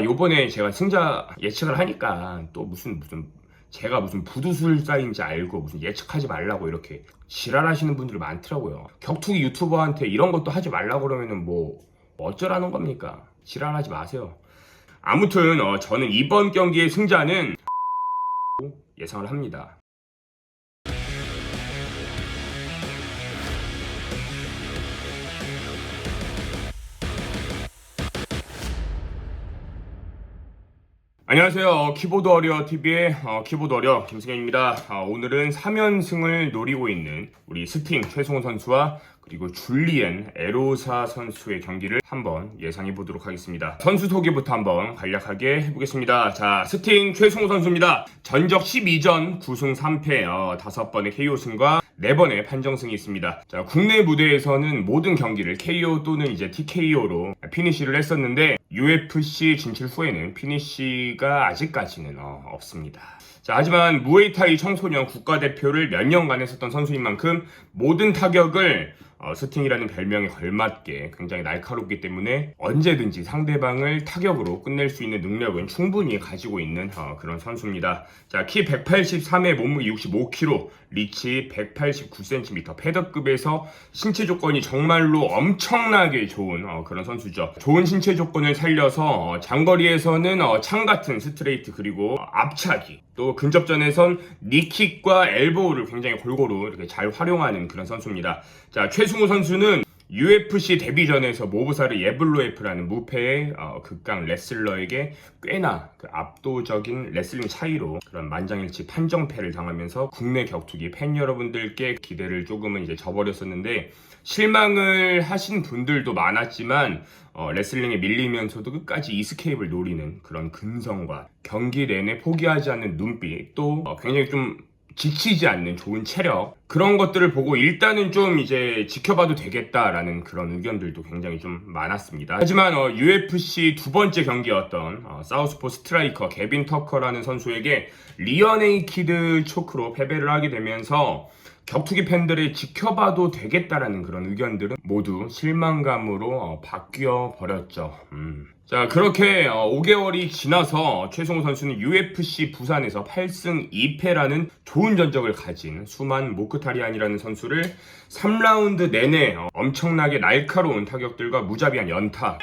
요번에 제가 승자 예측을 하니까 또 무슨 제가 무슨 부두술사인지 알고 무슨 예측하지 말라고 이렇게 지랄하시는 분들이 많더라고요. 격투기 유튜버한테 이런 것도 하지 말라고 그러면은 뭐 어쩌라는 겁니까? 지랄하지 마세요. 아무튼 저는 이번 경기의 승자는 예상을 합니다. 안녕하세요. 키보드 어려 TV의 키보드 어려 김승현입니다. 오늘은 3연승을 노리고 있는 우리 스팅 최승호 선수와 그리고 줄리엔 에로사 선수의 경기를 한번 예상해 보도록 하겠습니다. 선수 소개부터 한번 간략하게 해보겠습니다. 자, 스팅 최승호 선수입니다. 전적 12전 9승 3패 5번의 KO승과 4번의 판정승이 있습니다. 자, 국내 무대에서는 모든 경기를 KO 또는 이제 TKO로 피니시를 했었는데 UFC 진출 후에는 피니시가 아직까지는 없습니다. 자, 하지만 무에이타이 청소년 국가대표를 몇 년간 했었던 선수인 만큼 모든 타격을 스팅이라는 별명에 걸맞게 굉장히 날카롭기 때문에 언제든지 상대방을 타격으로 끝낼 수 있는 능력은 충분히 가지고 있는 그런 선수입니다. 자, 키 183에 몸무게 65kg, 리치 189cm, 패더급에서 신체 조건이 정말로 엄청나게 좋은 그런 선수죠. 좋은 신체 조건을 살려서 장거리에서는 창 같은 스트레이트 그리고 앞차기, 또 근접전에선 니킥과 엘보우를 굉장히 골고루 이렇게 잘 활용하는 그런 선수입니다. 자, 최승호 선수는 UFC 데뷔전에서 모브사르 예블로에프라는 무패의 극강 레슬러에게 꽤나 그 압도적인 레슬링 차이로 그런 만장일치 판정패를 당하면서 국내 격투기 팬 여러분들께 기대를 조금은 이제 저버렸었는데 실망을 하신 분들도 많았지만 레슬링에 밀리면서도 끝까지 이스케이프를 노리는 그런 근성과 경기 내내 포기하지 않는 눈빛, 또 굉장히 좀 지치지 않는 좋은 체력, 그런 것들을 보고 일단은 좀 이제 지켜봐도 되겠다라는 그런 의견들도 굉장히 좀 많았습니다. 하지만 UFC 두 번째 경기였던 사우스포 스트라이커 개빈 터커라는 선수에게 리어네이키드 초크로 패배를 하게 되면서 격투기 팬들의 지켜봐도 되겠다라는 그런 의견들은 모두 실망감으로 바뀌어 버렸죠. 자, 그렇게 5개월이 지나서 최승호 선수는 UFC 부산에서 8승 2패라는 좋은 전적을 가진 수만 모크타리안이라는 선수를 3라운드 내내 엄청나게 날카로운 타격들과 무자비한 연타,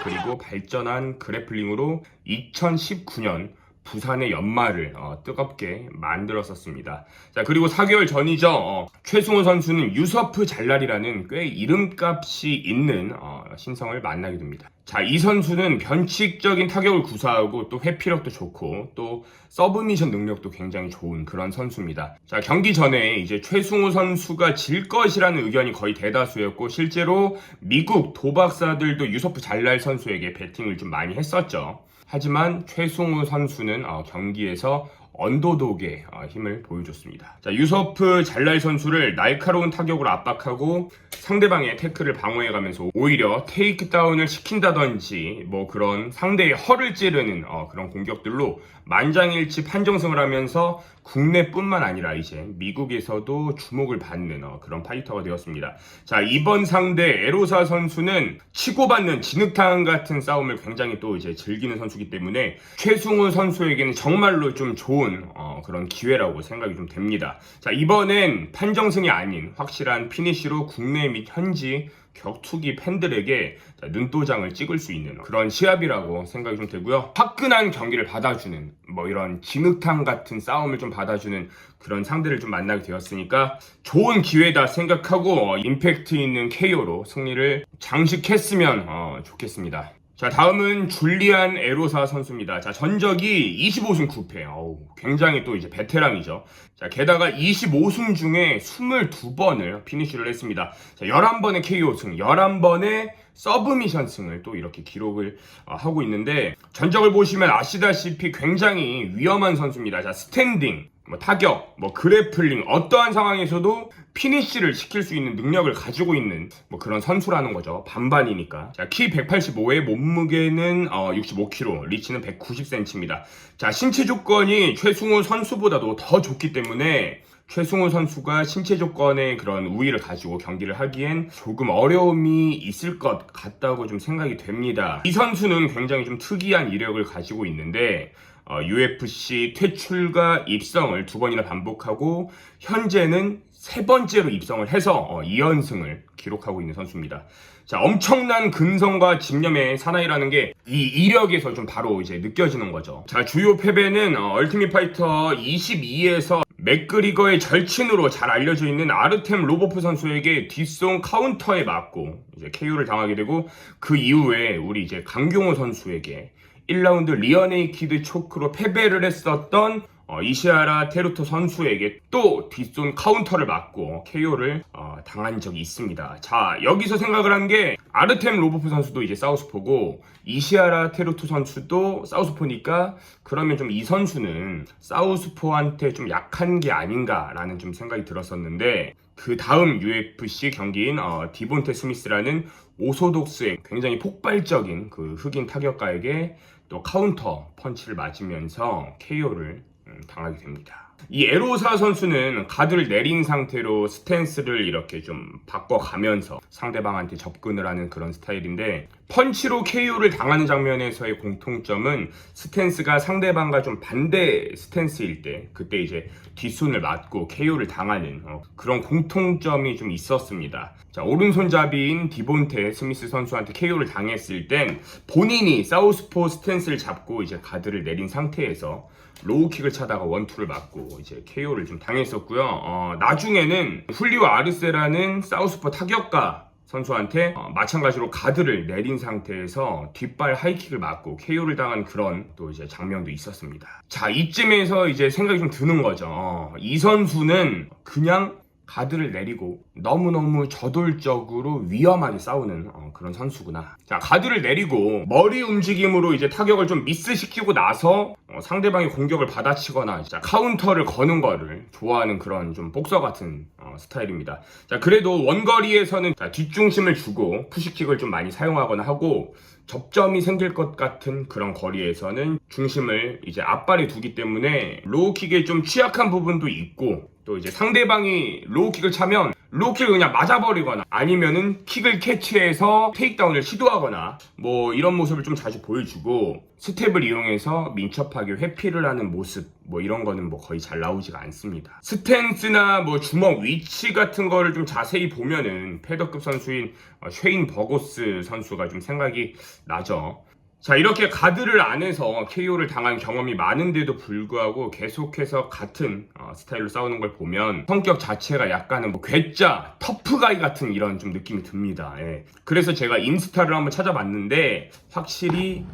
그리고 발전한 그래플링으로 2019년 부산의 연말을 뜨겁게 만들었었습니다. 자, 그리고 4개월 전이죠. 최승호 선수는 유서프 잘랄이라는 꽤 이름값이 있는 신성을 만나게 됩니다. 자, 이 선수는 변칙적인 타격을 구사하고 또 회피력도 좋고 또 서브미션 능력도 굉장히 좋은 그런 선수입니다. 자, 경기 전에 이제 최승호 선수가 질 것이라는 의견이 거의 대다수였고 실제로 미국 도박사들도 유서프 잘랄 선수에게 베팅을 좀 많이 했었죠. 하지만 최승호 선수는 경기에서 언더독의 힘을 보여줬습니다. 자, 유서프 잘랄 선수를 날카로운 타격으로 압박하고 상대방의 태클을 방어해가면서 오히려 테이크다운을 시킨다든지 뭐 그런 상대의 허를 찌르는 그런 공격들로 만장일치 판정승을 하면서 국내뿐만 아니라 이제 미국에서도 주목을 받는 그런 파이터가 되었습니다. 자, 이번 상대 에로사 선수는 치고받는 진흙탕 같은 싸움을 굉장히 또 이제 즐기는 선수이기 때문에 최승호 선수에게는 정말로 좀 좋은 그런 기회라고 생각이 좀 됩니다. 자, 이번엔 판정승이 아닌 확실한 피니시로 국내 및 현지 격투기 팬들에게 눈도장을 찍을 수 있는 그런 시합이라고 생각이 좀 되고요. 화끈한 경기를 받아주는 뭐 이런 진흙탕 같은 싸움을 좀 받아주는 그런 상대를 좀 만나게 되었으니까 좋은 기회다 생각하고 임팩트 있는 KO로 승리를 장식했으면 좋겠습니다. 자, 다음은 줄리안 에로사 선수입니다. 자, 전적이 25승 9패. 굉장히 또 이제 베테랑이죠. 자, 게다가 25승 중에 22번을 피니쉬를 했습니다. 자, 11번의 KO승, 11번의 서브미션 승을 또 이렇게 기록을 하고 있는데 전적을 보시면 아시다시피 굉장히 위험한 선수입니다. 자, 스탠딩, 타격, 그래플링, 어떠한 상황에서도 피니쉬를 시킬 수 있는 능력을 가지고 있는 그런 선수라는 거죠. 반반이니까. 자, 키 185에 몸무게는 65kg, 리치는 190cm입니다. 자, 신체 조건이 최승호 선수보다도 더 좋기 때문에 최승호 선수가 신체 조건의 그런 우위를 가지고 경기를 하기엔 조금 어려움이 있을 것 같다고 좀 생각이 됩니다. 이 선수는 굉장히 좀 특이한 이력을 가지고 있는데 UFC 퇴출과 입성을 2번이나 반복하고 현재는 3번째로 입성을 해서 2연승을 기록하고 있는 선수입니다. 자, 엄청난 근성과 집념의 사나이라는 게 이 이력에서 좀 바로 이제 느껴지는 거죠. 자, 주요 패배는 얼티밋 파이터 22에서 맥그리거의 절친으로 잘 알려져 있는 아르템 로보프 선수에게 뒷손 카운터에 맞고 이제 KO를 당하게 되고, 그 이후에 우리 이제 강경호 선수에게 1라운드 리어네이키드 초크로 패배를 했었던 이시하라 테루토 선수에게 또 뒷손 카운터를 맞고 KO를 당한 적이 있습니다. 자, 여기서 생각을 한 게 아르템 로보프 선수도 이제 사우스포고 이시하라 테루토 선수도 사우스포니까 그러면 좀 이 선수는 사우스포한테 좀 약한 게 아닌가라는 좀 생각이 들었었는데, 그 다음 UFC 경기인 디본테 스미스라는 오소독스의 굉장히 폭발적인 그 흑인 타격가에게 또 카운터 펀치를 맞으면서 KO를 당하게 됩니다. 이 에로사 선수는 가드를 내린 상태로 스탠스를 이렇게 좀 바꿔가면서 상대방한테 접근을 하는 그런 스타일인데, 펀치로 KO를 당하는 장면에서의 공통점은 스탠스가 상대방과 좀 반대 스탠스일 때 그때 이제 뒷손을 맞고 KO를 당하는 그런 공통점이 좀 있었습니다. 자, 오른손잡이인 디본테 스미스 선수한테 KO를 당했을 땐 본인이 사우스포 스탠스를 잡고 이제 가드를 내린 상태에서 로우킥을 차다가 원투를 맞고 이제 KO를 좀 당했었고요. 나중에는 훌리오 아르세라는 사우스포 타격가 선수한테 마찬가지로 가드를 내린 상태에서 뒷발 하이킥을 맞고 KO를 당한 그런 또 이제 장면도 있었습니다. 자, 이쯤에서 이제 생각이 좀 드는 거죠. 이 선수는 그냥 가드를 내리고 너무너무 저돌적으로 위험하게 싸우는 그런 선수구나. 자, 가드를 내리고 머리 움직임으로 이제 타격을 좀 미스시키고 나서 상대방이 공격을 받아치거나 카운터를 거는 거를 좋아하는 그런 좀 복서 같은 스타일입니다. 자, 그래도 원거리에서는 뒷중심을 주고 푸시킥을 좀 많이 사용하거나 하고, 접점이 생길 것 같은 그런 거리에서는 중심을 이제 앞발에 두기 때문에 로우킥에 좀 취약한 부분도 있고, 또 이제 상대방이 로우킥을 차면 로우킥을 그냥 맞아버리거나 아니면은 킥을 캐치해서 테이크다운을 시도하거나 뭐 이런 모습을 좀 자주 보여주고, 스텝을 이용해서 민첩하게 회피를 하는 모습 뭐 이런 거는 뭐 거의 잘 나오지가 않습니다. 스탠스나 뭐 주먹 위치 같은 거를 좀 자세히 보면은 패더급 선수인 쉐인 버고스 선수가 좀 생각이 나죠. 자, 이렇게 가드를 안에서 KO를 당한 경험이 많은데도 불구하고 계속해서 같은 스타일로 싸우는 걸 보면 성격 자체가 약간은 뭐 괴짜, 터프가이 같은 이런 좀 느낌이 듭니다. 예. 그래서 제가 인스타를 한번 찾아봤는데 확실히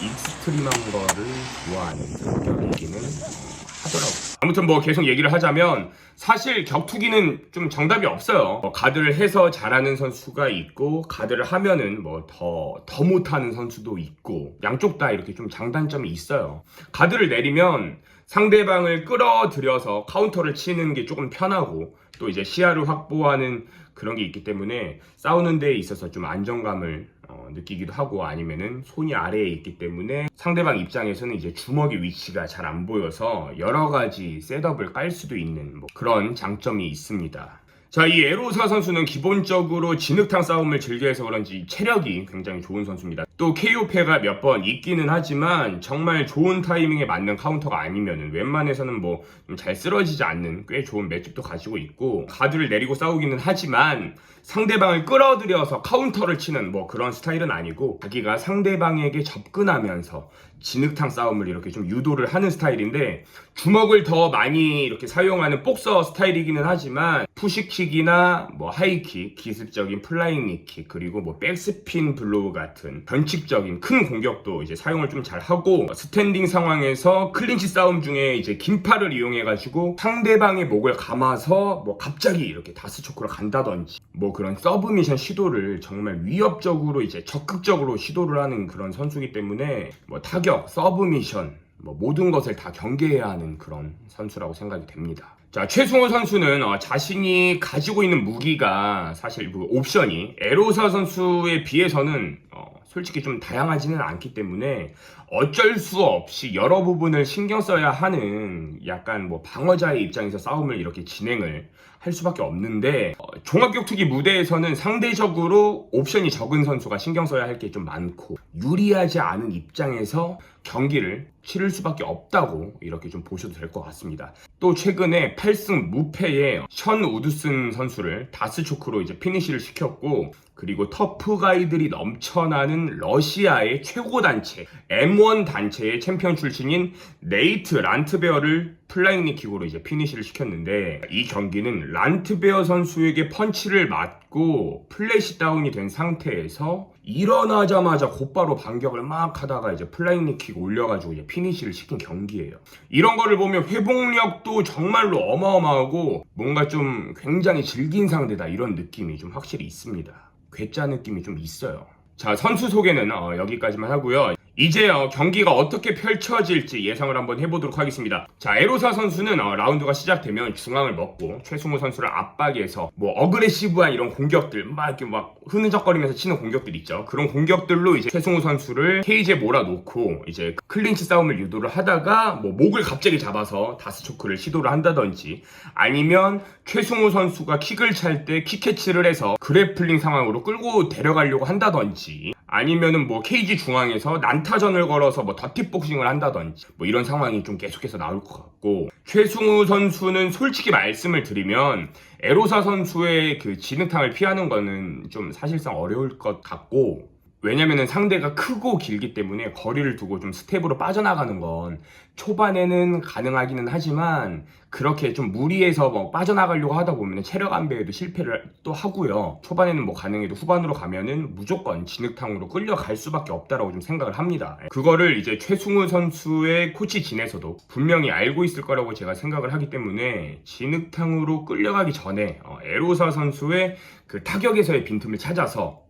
익스트림한 거를 좋아하는 성격이기는 하더라고요. 아무튼 뭐 계속 얘기를 하자면 사실 격투기는 좀 정답이 없어요. 가드를 해서 잘하는 선수가 있고, 가드를 하면은 뭐 더 못하는 선수도 있고, 양쪽 다 이렇게 좀 장단점이 있어요. 가드를 내리면 상대방을 끌어들여서 카운터를 치는 게 조금 편하고, 또 이제 시야를 확보하는 그런 게 있기 때문에 싸우는 데 있어서 좀 안정감을 느끼기도 하고, 아니면은 손이 아래에 있기 때문에 상대방 입장에서는 이제 주먹의 위치가 잘 안 보여서 여러 가지 셋업을 깔 수도 있는 뭐 그런 장점이 있습니다. 자, 이 에로사 선수는 기본적으로 진흙탕 싸움을 즐겨해서 그런지 체력이 굉장히 좋은 선수입니다. 또 KO패가 몇 번 있기는 하지만 정말 좋은 타이밍에 맞는 카운터가 아니면은 웬만해서는 뭐 잘 쓰러지지 않는 꽤 좋은 맷집도 가지고 있고, 가드를 내리고 싸우기는 하지만 상대방을 끌어들여서 카운터를 치는 뭐 그런 스타일은 아니고, 자기가 상대방에게 접근하면서 진흙탕 싸움을 이렇게 좀 유도를 하는 스타일인데, 주먹을 더 많이 이렇게 사용하는 복서 스타일이기는 하지만 푸시킥이나 뭐 하이킥, 기습적인 플라잉 니킥, 그리고 뭐 백스핀 블로우 같은 변칙적인 큰 공격도 이제 사용을 좀 잘 하고, 스탠딩 상황에서 클린치 싸움 중에 이제 긴팔을 이용해가지고 상대방의 목을 감아서 뭐 갑자기 이렇게 다스초크로 간다든지 뭐 그런 서브미션 시도를 정말 위협적으로 이제 적극적으로 시도를 하는 그런 선수이기 때문에 뭐 타격, 서브미션 뭐 모든 것을 다 경계해야 하는 그런 선수라고 생각이 됩니다. 자, 최승호 선수는 자신이 가지고 있는 무기가 사실 그 옵션이 에로사 선수에 비해서는 솔직히 좀 다양하지는 않기 때문에 어쩔 수 없이 여러 부분을 신경 써야 하는 약간 뭐 방어자의 입장에서 싸움을 이렇게 진행을 할 수밖에 없는데 종합격투기 무대에서는 상대적으로 옵션이 적은 선수가 신경 써야 할 게 좀 많고 유리하지 않은 입장에서 경기를 치를 수밖에 없다고 이렇게 좀 보셔도 될 것 같습니다. 또 최근에 8승 무패의 션 우드슨 선수를 다스초크로 이제 피니시를 시켰고, 그리고 터프가이들이 넘쳐나는 러시아의 최고 단체 M1 단체의 챔피언 출신인 네이트 란트베어를 플라잉 니킥으로 이제 피니시를 시켰는데, 이 경기는 란트베어 선수에게 펀치를 맞고 플래시 다운이 된 상태에서 일어나자마자 곧바로 반격을 막 하다가 이제 플라잉 니킥 올려가지고 이제 피니시를 시킨 경기예요. 이런 거를 보면 회복력도 정말로 어마어마하고 뭔가 좀 굉장히 질긴 상대다 이런 느낌이 좀 확실히 있습니다. 괴짜 느낌이 좀 있어요. 자, 선수 소개는 여기까지만 하고요. 이제 경기가 어떻게 펼쳐질지 예상을 한번 해보도록 하겠습니다. 자, 에로사 선수는 라운드가 시작되면 중앙을 먹고 최승우 선수를 압박해서 뭐 어그레시브한 이런 공격들 막 이렇게 막 흐느적거리면서 치는 공격들 있죠. 그런 공격들로 이제 최승우 선수를 케이지에 몰아놓고 이제 클린치 싸움을 유도를 하다가 뭐 목을 갑자기 잡아서 다스초크를 시도를 한다든지, 아니면 최승우 선수가 킥을 찰 때 킥캐치를 해서 그래플링 상황으로 끌고 데려가려고 한다든지, 아니면은 뭐 케이지 중앙에서 난타전을 걸어서 뭐 더티복싱을 한다든지 뭐 이런 상황이 좀 계속해서 나올 것 같고, 최승우 선수는 솔직히 말씀을 드리면 에로사 선수의 그 진흙탕을 피하는 거는 좀 사실상 어려울 것 같고, 왜냐면은 상대가 크고 길기 때문에 거리를 두고 좀 스텝으로 빠져나가는 건 초반에는 가능하기는 하지만 그렇게 좀 무리해서 뭐 빠져나가려고 하다 보면 체력 안배에도 실패를 또 하고요. 초반에는 뭐 가능해도 후반으로 가면은 무조건 진흙탕으로 끌려갈 수밖에 없다라고 좀 생각을 합니다. 그거를 이제 최승우 선수의 코치 진에서도 분명히 알고 있을 거라고 제가 생각을 하기 때문에 진흙탕으로 끌려가기 전에 에로사 선수의 그 타격에서의 빈틈을 찾아서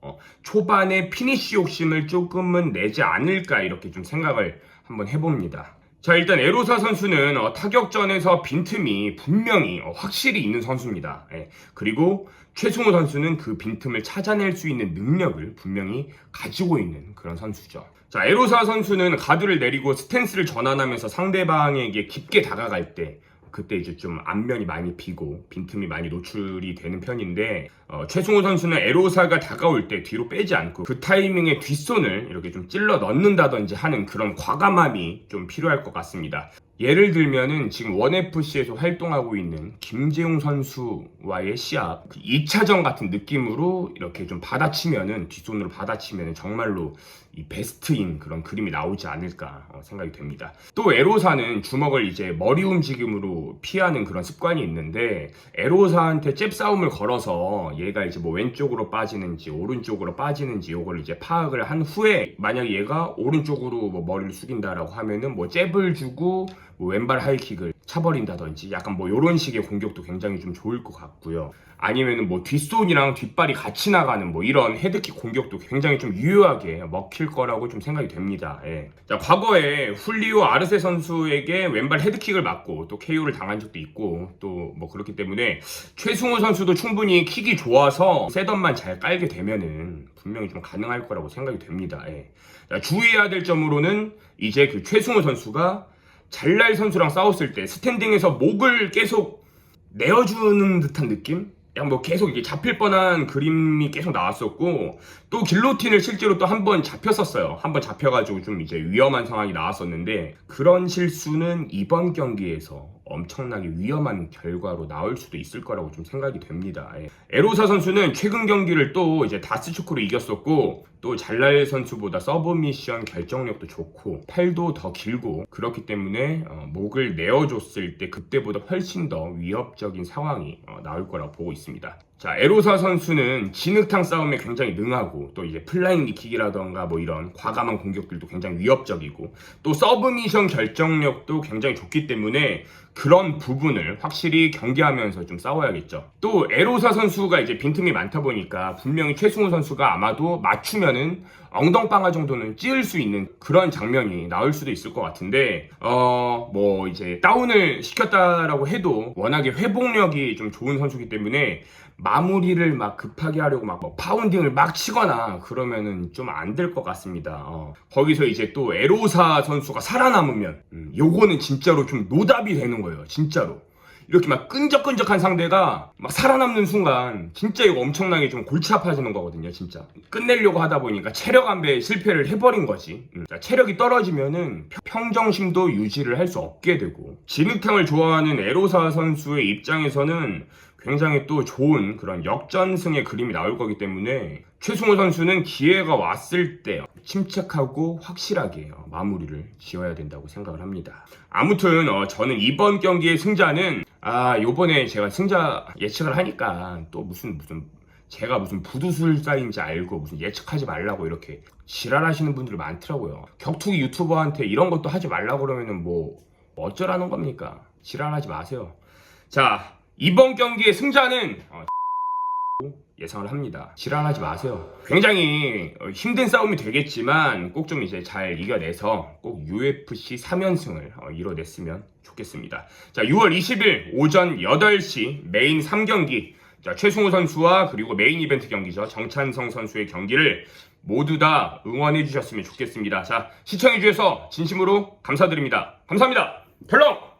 초반에 피니쉬 욕심을 조금은 내지 않을까 이렇게 좀 생각을 한번 해봅니다. 자, 일단 에로사 선수는 타격전에서 빈틈이 분명히 확실히 있는 선수입니다. 그리고 최승우 선수는 그 빈틈을 찾아낼 수 있는 능력을 분명히 가지고 있는 그런 선수죠. 자, 에로사 선수는 가드를 내리고 스탠스를 전환하면서 상대방에게 깊게 다가갈 때 그때 이제 좀 안면이 많이 비고 빈틈이 많이 노출이 되는 편인데, 최승우 선수는 에로사가 다가올 때 뒤로 빼지 않고 그 타이밍에 뒷손을 이렇게 좀 찔러 넣는다든지 하는 그런 과감함이 좀 필요할 것 같습니다. 예를 들면은 지금 원FC에서 활동하고 있는 김재웅 선수와의 시합 2차전 같은 느낌으로 이렇게 좀 받아치면은, 뒷손으로 받아치면은 정말로 이 베스트인 그런 그림이 나오지 않을까 생각이 됩니다. 또 에로사는 주먹을 이제 머리 움직임으로 피하는 그런 습관이 있는데, 에로사한테 잽 싸움을 걸어서 얘가 이제 뭐 왼쪽으로 빠지는지 오른쪽으로 빠지는지 요걸 이제 파악을 한 후에, 만약 얘가 오른쪽으로 뭐 머리를 숙인다라고 하면은 뭐 잽을 주고 뭐 왼발 하이킥을 차버린다든지 약간 뭐 요런 식의 공격도 굉장히 좀 좋을 것 같고요. 아니면은 뭐 뒷손이랑 뒷발이 같이 나가는 뭐 이런 헤드킥 공격도 굉장히 좀 유효하게 먹힐 거라고 좀 생각이 됩니다. 자, 과거에 훌리오 아르세 선수에게 왼발 헤드킥을 맞고 또 KO를 당한 적도 있고 또 뭐 그렇기 때문에 최승우 선수도 충분히 킥이 좋아서 셋업만 잘 깔게 되면은 분명히 좀 가능할 거라고 생각이 됩니다. 자, 주의해야 될 점으로는 이제 그 최승우 선수가 잘날 선수랑 싸웠을 때 스탠딩에서 목을 계속 내어주는 듯한 느낌? 그냥 뭐 계속 이게 잡힐 뻔한 그림이 계속 나왔었고, 또 길로틴을 실제로 또 한 번 잡혔었어요. 한 번 잡혀가지고 좀 이제 위험한 상황이 나왔었는데, 그런 실수는 이번 경기에서 엄청나게 위험한 결과로 나올 수도 있을 거라고 좀 생각이 됩니다. 에로사 선수는 최근 경기를 또 이제 다스초크로 이겼었고, 또 잘날 선수보다 서브미션 결정력도 좋고 팔도 더 길고 그렇기 때문에 목을 내어줬을 때 그때보다 훨씬 더 위협적인 상황이 나올 거라고 보고 있습니다. 자, 에로사 선수는 진흙탕 싸움에 굉장히 능하고, 또 이제 플라잉 니킥이라던가 뭐 이런 과감한 공격들도 굉장히 위협적이고, 또 서브미션 결정력도 굉장히 좋기 때문에 그런 부분을 확실히 경계하면서 좀 싸워야겠죠. 또 에로사 선수가 이제 빈틈이 많다 보니까 분명히 최승우 선수가 아마도 맞추면은 엉덩방아 정도는 찌을 수 있는 그런 장면이 나올 수도 있을 것 같은데 뭐 이제 다운을 시켰다라고 해도 워낙에 회복력이 좀 좋은 선수이기 때문에 마무리를 막 급하게 하려고 막뭐 파운딩을 막 치거나 그러면은 좀 안 될 것 같습니다. 거기서 이제 또 에로사 선수가 살아남으면 요거는 진짜로 좀 노답이 되는 거예요. 진짜로. 이렇게 막 끈적끈적한 상대가 막 살아남는 순간 진짜 이거 엄청나게 좀 골치 아파지는 거거든요. 진짜 끝내려고 하다 보니까 체력 안배에 실패를 해버린 거지. 체력이 떨어지면은 평정심도 유지를 할 수 없게 되고, 진흙탕을 좋아하는 에로사 선수의 입장에서는 굉장히 또 좋은 그런 역전승의 그림이 나올 거기 때문에 최승호 선수는 기회가 왔을 때 침착하고 확실하게 마무리를 지어야 된다고 생각을 합니다. 아무튼 저는 이번 경기의 승자는 요번에 제가 승자 예측을 하니까 또 무슨 제가 무슨 부두술사인지 알고 무슨 예측하지 말라고 이렇게 지랄하시는 분들이 많더라고요. 격투기 유튜버한테 이런 것도 하지 말라고 그러면은 뭐 어쩌라는 겁니까? 지랄하지 마세요. 자, 이번 경기의 승자는 예상을 합니다. 지랄하지 마세요. 굉장히 힘든 싸움이 되겠지만 꼭 좀 이제 잘 이겨내서 꼭 UFC 3연승을 이뤄냈으면 좋겠습니다. 자, 6월 20일 오전 8시 메인 3경기, 자, 최승호 선수와 그리고 메인 이벤트 경기죠, 정찬성 선수의 경기를 모두 다 응원해 주셨으면 좋겠습니다. 자, 시청해 주셔서 진심으로 감사드립니다. 감사합니다. 별로!